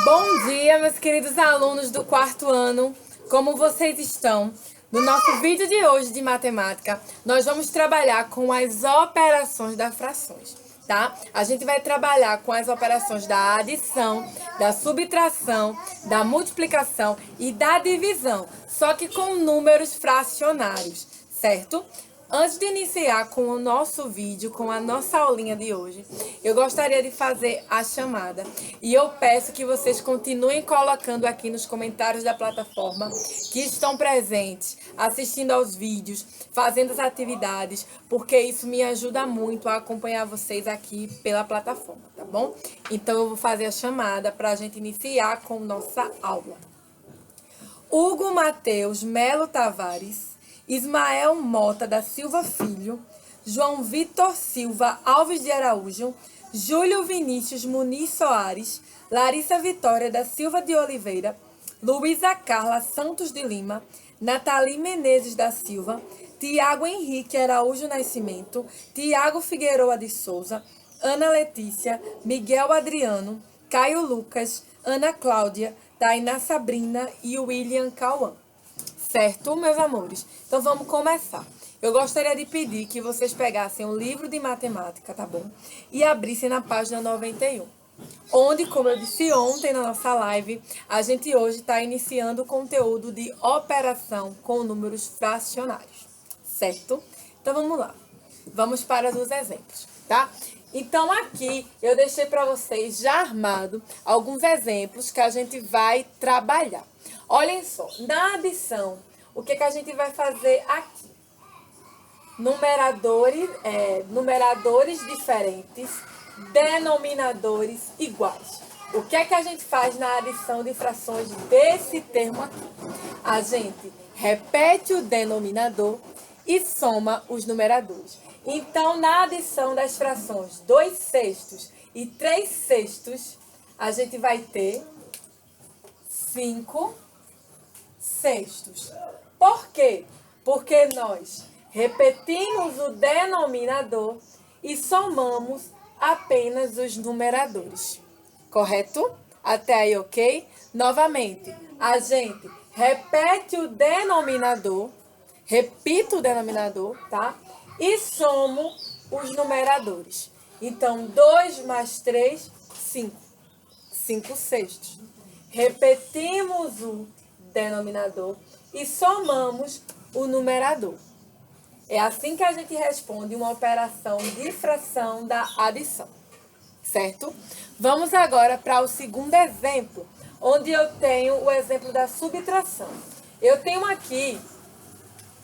Bom dia, meus queridos alunos do quarto ano. Como vocês estão? No nosso vídeo de hoje de matemática, nós vamos trabalhar com as operações das frações, tá? A gente vai trabalhar com as operações da adição, da subtração, da multiplicação e da divisão, só que com números fracionários, certo? Antes de iniciar com o nosso vídeo, com a nossa aulinha de hoje, eu gostaria de fazer a chamada. E eu peço que vocês continuem colocando aqui nos comentários da plataforma que estão presentes, assistindo aos vídeos, fazendo as atividades, porque isso me ajuda muito a acompanhar vocês aqui pela plataforma, tá bom? Então eu vou fazer a chamada para a gente iniciar com nossa aula. Hugo Mateus Melo Tavares, Ismael Mota da Silva Filho, João Vitor Silva Alves de Araújo, Júlio Vinícius Muniz Soares, Larissa Vitória da Silva de Oliveira, Luísa Carla Santos de Lima, Nathalie Menezes da Silva, Tiago Henrique Araújo Nascimento, Tiago Figueroa de Souza, Ana Letícia, Miguel Adriano, Caio Lucas, Ana Cláudia, Tainá Sabrina e William Cauã. Certo, meus amores? Então vamos começar. Eu gostaria de pedir que vocês pegassem o livro de matemática, tá bom? E abrissem na página 91. Onde, como eu disse ontem na nossa live, a gente hoje está iniciando o conteúdo de operação com números fracionários. Certo? Então vamos lá. Vamos para os exemplos, tá? Então aqui eu deixei para vocês já armado alguns exemplos que a gente vai trabalhar. Olhem só, na adição, o que a gente vai fazer aqui? Numeradores diferentes, denominadores iguais. O que a gente faz na adição de frações desse termo aqui? A gente repete o denominador e soma os numeradores. Então, na adição das frações 2/6 e 3/6, a gente vai ter 5/6. Por quê? Porque nós repetimos o denominador e somamos apenas os numeradores. Correto? Até aí, ok? Novamente, a gente repete o denominador, repito o denominador, tá? E somo os numeradores. Então, 2 mais 3, 5. 5/6. Repetimos o denominador e somamos o numerador. É assim que a gente responde uma operação de fração da adição, certo? Vamos agora para o segundo exemplo, onde eu tenho o exemplo da subtração. Eu tenho aqui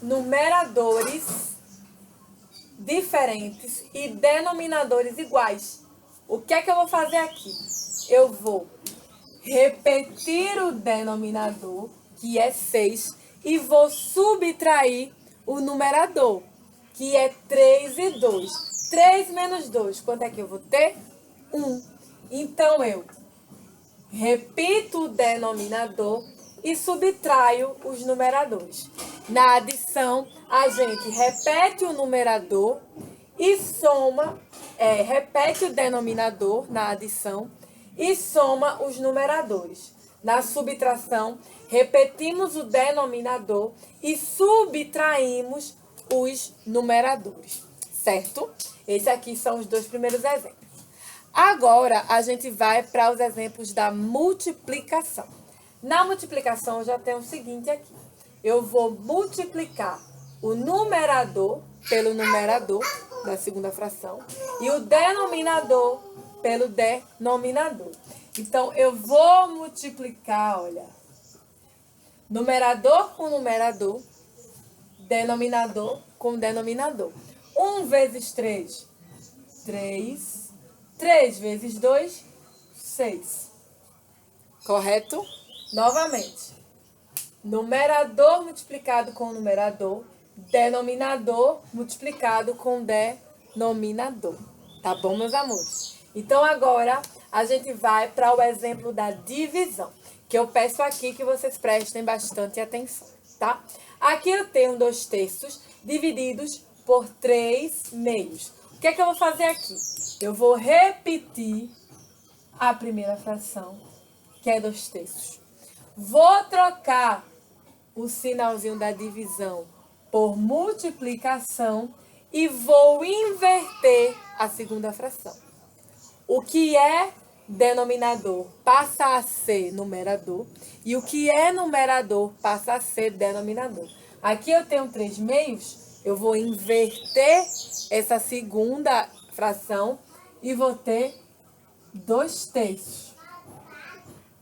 numeradores diferentes e denominadores iguais. O que é que eu vou fazer aqui? Eu vou repetir o denominador, que é 6, e vou subtrair o numerador, que é 3 e 2. 3 menos 2, quanto é que eu vou ter? 1. Então, eu repito o denominador e subtraio os numeradores. Na adição, a gente repete o numerador e soma, repete o denominador na adição e soma os numeradores. Na subtração, repetimos o denominador e subtraímos os numeradores, certo? Esses aqui são os dois primeiros exemplos. Agora, a gente vai para os exemplos da multiplicação. Na multiplicação, eu já tenho o seguinte aqui. Eu vou multiplicar o numerador pelo numerador da segunda fração e o denominador pelo denominador. Então, eu vou multiplicar, olha, numerador com numerador, denominador com denominador. 1 vezes 3, 3. 3 vezes 2, 6. Correto? Novamente. Numerador multiplicado com numerador, denominador multiplicado com denominador. Tá bom, meus amores? Então, agora, a gente vai para o exemplo da divisão, que eu peço aqui que vocês prestem bastante atenção, tá? Aqui eu tenho 2/3 divididos por 3/2. O que é que eu vou fazer aqui? Eu vou repetir a primeira fração que é 2/3. Vou trocar o sinalzinho da divisão por multiplicação e vou inverter a segunda fração. O que é denominador passa a ser numerador e o que é numerador passa a ser denominador. Aqui eu tenho 3/2, eu vou inverter essa segunda fração e vou ter 2/3.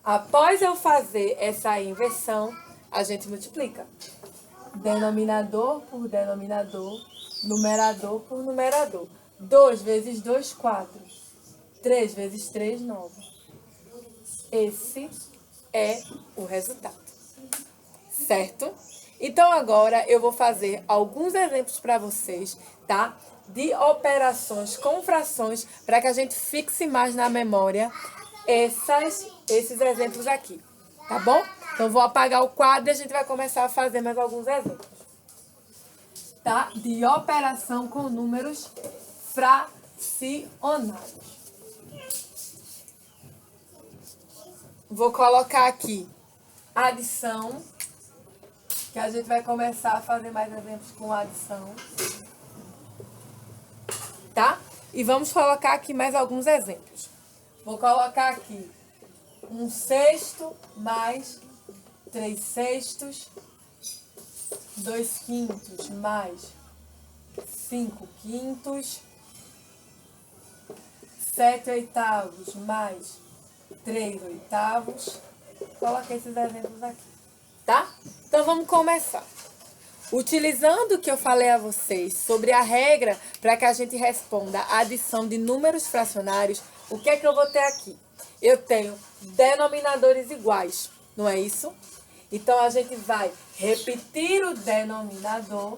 Após eu fazer essa inversão, a gente multiplica. Denominador por denominador, numerador por numerador. 2 vezes 2, 4. 3 vezes 3, 9. Esse é o resultado. Certo? Então, agora eu vou fazer alguns exemplos para vocês, tá? De operações com frações, para que a gente fixe mais na memória esses exemplos aqui, tá bom? Então, vou apagar o quadro e a gente vai começar a fazer mais alguns exemplos, tá? De operação com números fracionários. Vou colocar aqui adição, que a gente vai começar a fazer mais exemplos com adição, tá? E vamos colocar aqui mais alguns exemplos. Vou colocar aqui 1/6 mais 3/6, 2/5 mais 5/5, 7/8 mais 3/8. Coloquei esses exemplos aqui, tá? Então vamos começar. Utilizando o que eu falei a vocês sobre a regra para que a gente responda a adição de números fracionários, o que é que eu vou ter aqui? Eu tenho denominadores iguais, não é isso? Então a gente vai repetir o denominador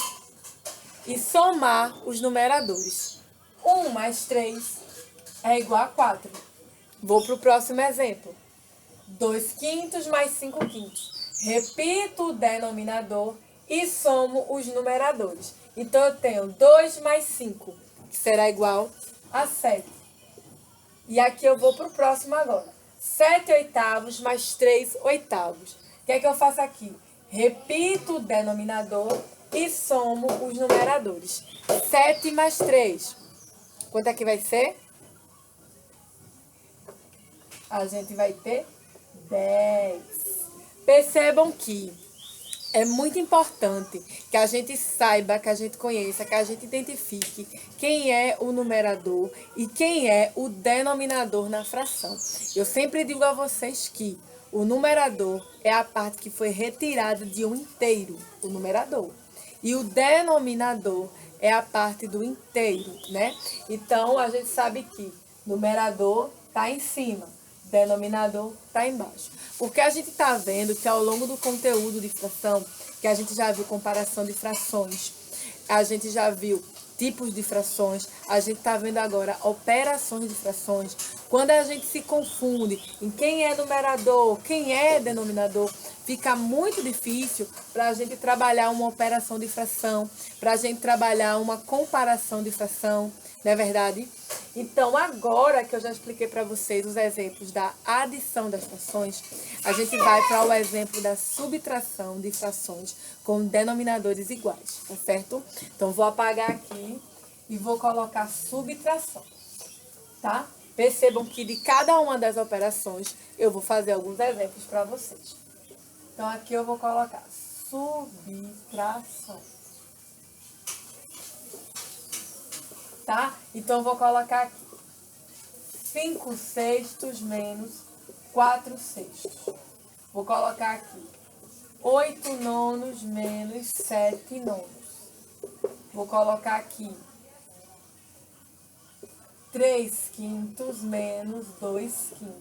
e somar os numeradores. 1 mais 3 é igual a 4. Vou para o próximo exemplo. 2/5 mais 5/5. Repito o denominador e somo os numeradores. Então, eu tenho 2 mais 5, que será igual a 7. E aqui eu vou para o próximo agora. 7/8 mais 3/8. O que é que eu faço aqui? Repito o denominador e somo os numeradores. 7 mais 3. Quanto é que vai ser? A gente vai ter 10. Percebam que é muito importante que a gente saiba, que a gente conheça, que a gente identifique quem é o numerador e quem é o denominador na fração. Eu sempre digo a vocês que o numerador é a parte que foi retirada de um inteiro, o numerador. E o denominador é a parte do inteiro, né? Então, a gente sabe que numerador está em cima, denominador está embaixo. Porque a gente está vendo que ao longo do conteúdo de fração, que a gente já viu comparação de frações, a gente já viu tipos de frações, a gente está vendo agora operações de frações. Quando a gente se confunde em quem é numerador, quem é denominador, fica muito difícil para a gente trabalhar uma operação de fração, para a gente trabalhar uma comparação de fração, não é verdade? Então, agora que eu já expliquei para vocês os exemplos da adição das frações, a gente vai para o exemplo da subtração de frações com denominadores iguais, tá certo? Então, vou apagar aqui e vou colocar subtração, tá? Percebam que de cada uma das operações eu vou fazer alguns exemplos para vocês. Então, aqui eu vou colocar subtração. Tá? Então, eu vou colocar aqui 5/6 menos 4/6. Vou colocar aqui 8/9 menos 7/9. Vou colocar aqui 3/5 menos 2/5.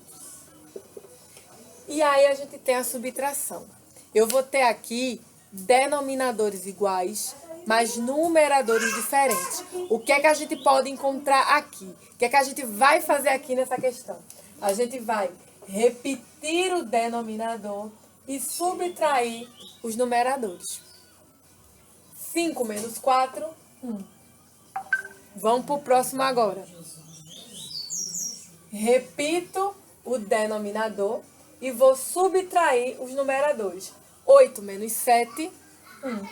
E aí, a gente tem a subtração. Eu vou ter aqui denominadores iguais, mas numeradores diferentes. O que é que a gente pode encontrar aqui? O que é que a gente vai fazer aqui nessa questão? A gente vai repetir o denominador e subtrair os numeradores. 5 menos 4, 1. Vamos para o próximo agora. Repito o denominador e vou subtrair os numeradores. 8 menos 7, 1.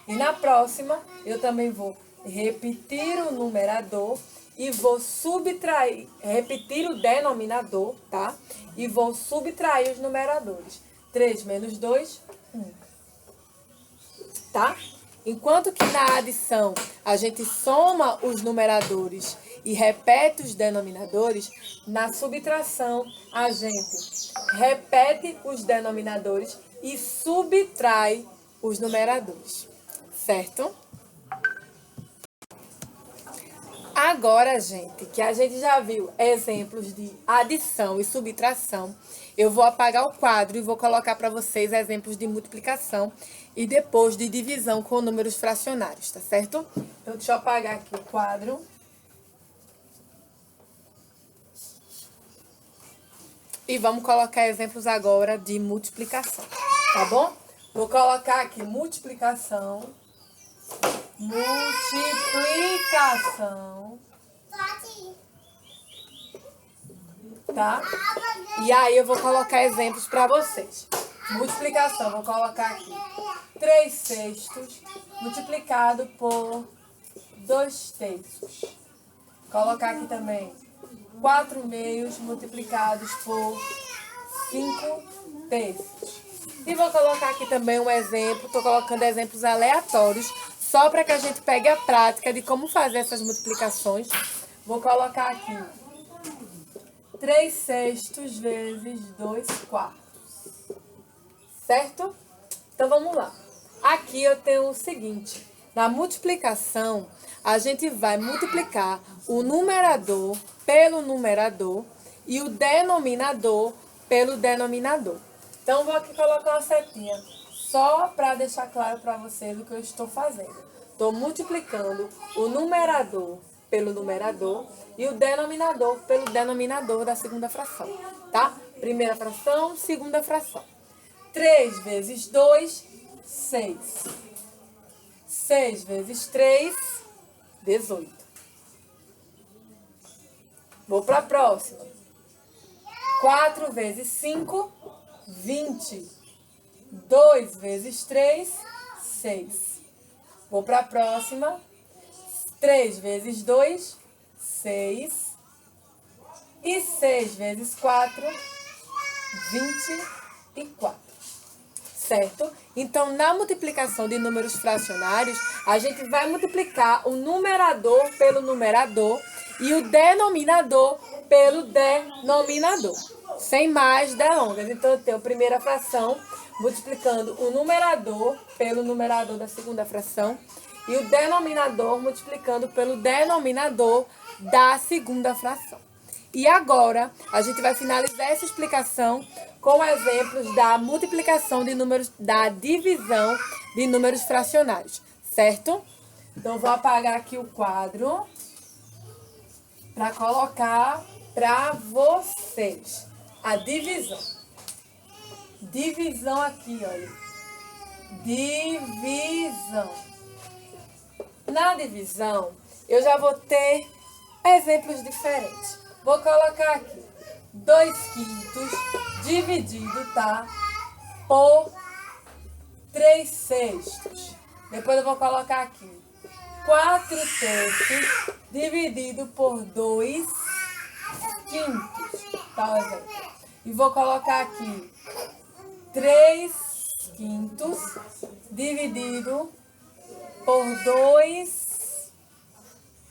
E na próxima, eu também vou repetir o numerador e vou subtrair, repetir o denominador, tá? E vou subtrair os numeradores. 3 menos 2, 1. Tá? Enquanto que na adição a gente soma os numeradores e repete os denominadores, na subtração a gente repete os denominadores e subtrai os numeradores. Certo? Agora, gente, que a gente já viu exemplos de adição e subtração, eu vou apagar o quadro e vou colocar para vocês exemplos de multiplicação e depois de divisão com números fracionários, tá certo? Então, deixa eu apagar aqui o quadro. E vamos colocar exemplos agora de multiplicação, tá bom? Vou colocar aqui multiplicação. Multiplicação. Tá? E aí eu vou colocar exemplos para vocês. Multiplicação, vou colocar aqui 3 sextos multiplicado por 2 terços. Colocar aqui também 4 meios multiplicados por 5 terços. E vou colocar aqui também um exemplo, estou colocando exemplos aleatórios, só para que a gente pegue a prática de como fazer essas multiplicações. Vou colocar aqui 3 sextos vezes 2 quartos. Certo? Então, vamos lá. Aqui eu tenho o seguinte. Na multiplicação, a gente vai multiplicar o numerador pelo numerador e o denominador pelo denominador. Então, vou aqui colocar uma setinha só para deixar claro para vocês o que eu estou fazendo. Estou multiplicando o numerador pelo numerador e o denominador pelo denominador da segunda fração, tá? Primeira fração, segunda fração. 3 vezes 2, 6. 6 vezes 3, 18. Vou para a próxima. 4 vezes 5, 20. 2 vezes 3, 6. Vou para a próxima. 3 vezes 2, 6. E 6 vezes 4, 24. Certo? Então, na multiplicação de números fracionários, a gente vai multiplicar o numerador pelo numerador e o denominador pelo denominador. Sem mais delongas. Então, eu tenho a primeira fração multiplicando o numerador pelo numerador da segunda fração e o denominador multiplicando pelo denominador da segunda fração. E agora, a gente vai finalizar essa explicação com exemplos da multiplicação de números, da divisão de números fracionários, certo? Então, vou apagar aqui o quadro para colocar para vocês a divisão. Divisão aqui, olha. Divisão. Na divisão, eu já vou ter exemplos diferentes. Vou colocar aqui 2 quintos dividido, tá? Por 3 sextos. Depois eu vou colocar aqui 4 terços dividido por 2 quintos. Tá o exemplo. E vou colocar aqui 3 quintos dividido por 2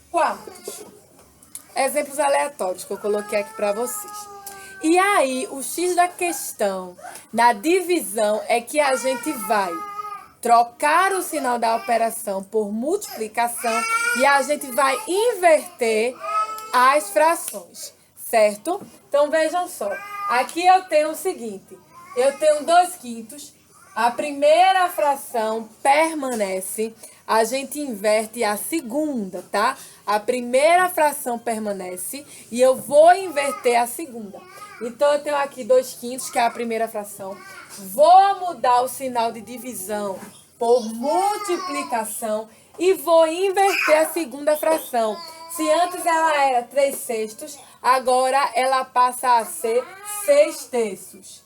quartos. Exemplos aleatórios que eu coloquei aqui para vocês. E aí, o X da questão na divisão é que a gente vai trocar o sinal da operação por multiplicação e a gente vai inverter as frações, certo? Então, vejam só. Aqui eu tenho o seguinte. Eu tenho 2 quintos. A primeira fração permanece. A gente inverte a segunda, tá? A primeira fração permanece e eu vou inverter a segunda. Então, eu tenho aqui 2 quintos, que é a primeira fração. Vou mudar o sinal de divisão por multiplicação e vou inverter a segunda fração. Se antes ela era 3/6, agora ela passa a ser 6/3.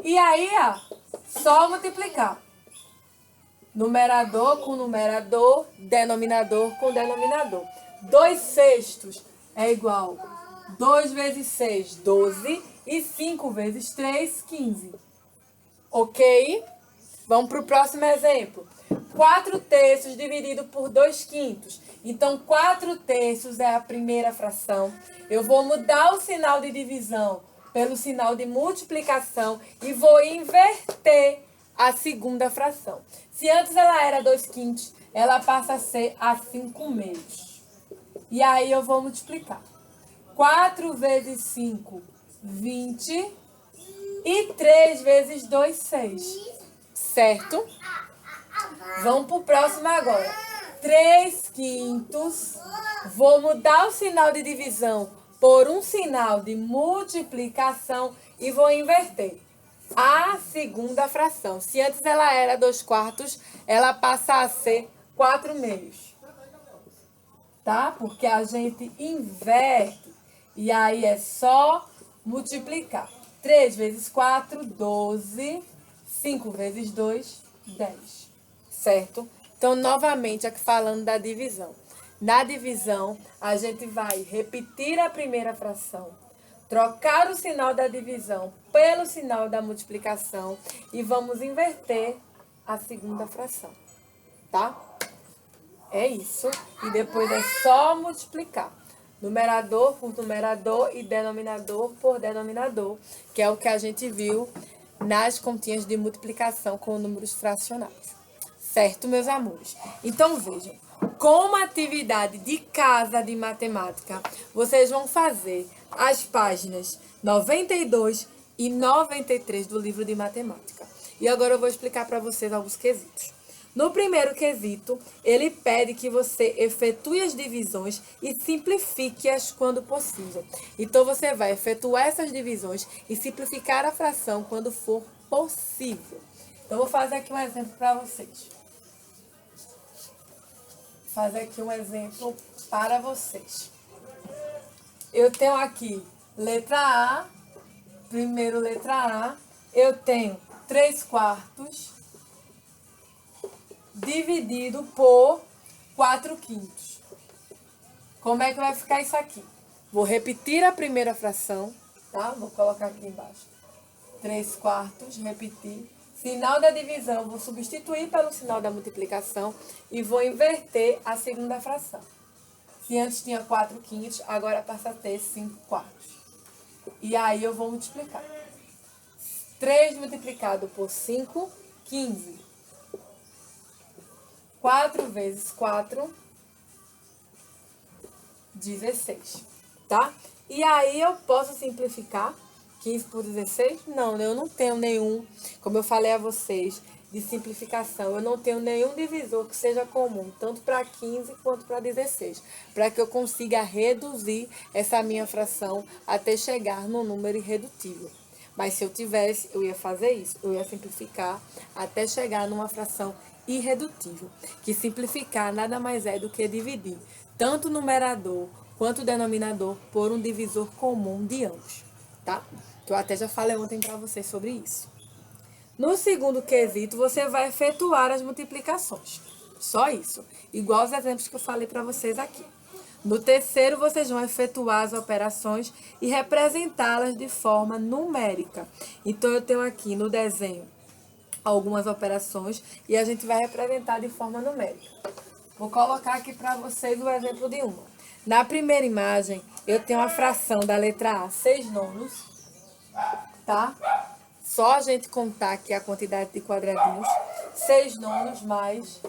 E aí, ó, só multiplicar. Numerador com numerador, denominador com denominador. 2/6 é igual 2 vezes 6, 12. E 5 vezes 3, 15. Ok? Vamos para o próximo exemplo. 4/3 dividido por 2/5. Então, 4/3 é a primeira fração. Eu vou mudar o sinal de divisão pelo sinal de multiplicação e vou inverter a segunda fração. Se antes ela era 2/5, ela passa a ser a 5/2. E aí eu vou multiplicar. 4 vezes 5, 20. E 3 vezes 2, 6. Certo? Vamos para o próximo agora. 3/5. Vou mudar o sinal de divisão por um sinal de multiplicação e vou inverter a segunda fração. Se antes ela era 2/4, ela passa a ser 4/2. Tá? Porque a gente inverte. E aí é só multiplicar. 3 vezes 4, 12. 5 vezes 2, 10. Certo? Então, novamente, aqui falando da divisão. Na divisão, a gente vai repetir a primeira fração, trocar o sinal da divisão pelo sinal da multiplicação e vamos inverter a segunda fração. Tá? É isso. E depois é só multiplicar. Numerador por numerador e denominador por denominador, que é o que a gente viu nas continhas de multiplicação com números fracionários. Certo, meus amores? Então, vejam, como atividade de casa de matemática, vocês vão fazer as páginas 92 e 93 do livro de matemática. E agora eu vou explicar para vocês alguns quesitos. No primeiro quesito, ele pede que você efetue as divisões e simplifique-as quando possível. Então, você vai efetuar essas divisões e simplificar a fração quando for possível. Então, vou fazer aqui um exemplo para vocês. Vou fazer aqui um exemplo para vocês. Eu tenho aqui letra A, primeiro letra A, eu tenho 3/4 dividido por 4/5. Como é que vai ficar isso aqui? Vou repetir a primeira fração, tá? Vou colocar aqui embaixo. 3/4, repetir. Sinal da divisão, vou substituir pelo sinal da multiplicação e vou inverter a segunda fração. Se antes tinha 4/5, agora passa a ter 5/4. E aí eu vou multiplicar. 3 multiplicado por 5, 15. 4 vezes 4, 16, tá? E aí eu posso simplificar 15 por 16? Não, eu não tenho nenhum, como eu falei a vocês, de simplificação. Eu não tenho nenhum divisor que seja comum, tanto para 15 quanto para 16, para que eu consiga reduzir essa minha fração até chegar no número irredutível. Mas se eu tivesse, eu ia fazer isso, eu ia simplificar até chegar numa fração irredutível, que simplificar nada mais é do que dividir tanto o numerador quanto o denominador por um divisor comum de ambos, tá? Que eu até já falei ontem para vocês sobre isso. No segundo quesito, você vai efetuar as multiplicações. Só isso. Igual os exemplos que eu falei para vocês aqui. No terceiro, vocês vão efetuar as operações e representá-las de forma numérica. Então, eu tenho aqui no desenho algumas operações e a gente vai representar de forma numérica. Vou colocar aqui para vocês o exemplo de uma. Na primeira imagem, eu tenho a fração da letra A, 6/9, tá? Só a gente contar aqui a quantidade de quadradinhos. 6/9 mais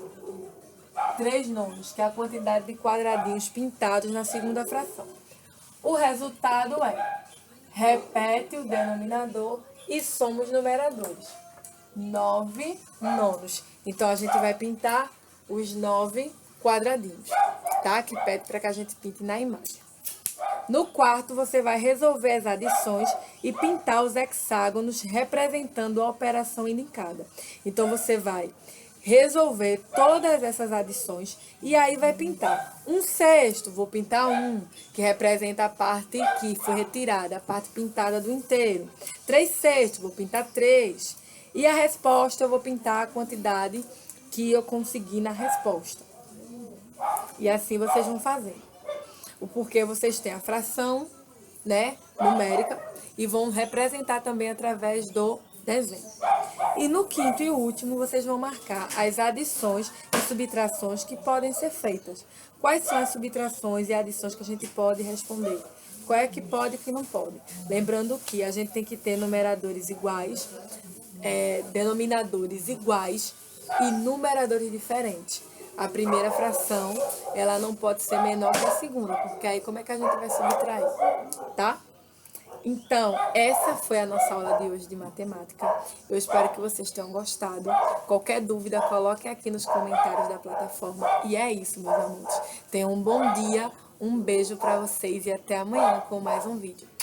3/9, que é a quantidade de quadradinhos pintados na segunda fração. O resultado é, repete o denominador e soma os numeradores. 9/9. Então, a gente vai pintar os 9 quadradinhos, tá? Que pede para que a gente pinte na imagem. No quarto, você vai resolver as adições e pintar os hexágonos representando a operação indicada. Então, você vai resolver todas essas adições e aí vai pintar. 1/6, vou pintar 1, que representa a parte que foi retirada, a parte pintada do inteiro. 3/6, vou pintar 3. E a resposta eu vou pintar a quantidade que eu consegui na resposta. E assim vocês vão fazer. O porquê vocês têm a fração, né, numérica, e vão representar também através do desenho. E no quinto e último, vocês vão marcar as adições e subtrações que podem ser feitas. Quais são as subtrações e adições que a gente pode responder? Qual é que pode e que não pode? Lembrando que a gente tem que ter numeradores iguais, denominadores iguais e numeradores diferentes. A primeira fração, ela não pode ser menor que a segunda, porque aí como é que a gente vai subtrair, tá? Então, essa foi a nossa aula de hoje de matemática. Eu espero que vocês tenham gostado. Qualquer dúvida, coloquem aqui nos comentários da plataforma. E é isso, meus amores. Tenham um bom dia, um beijo pra vocês e até amanhã com mais um vídeo.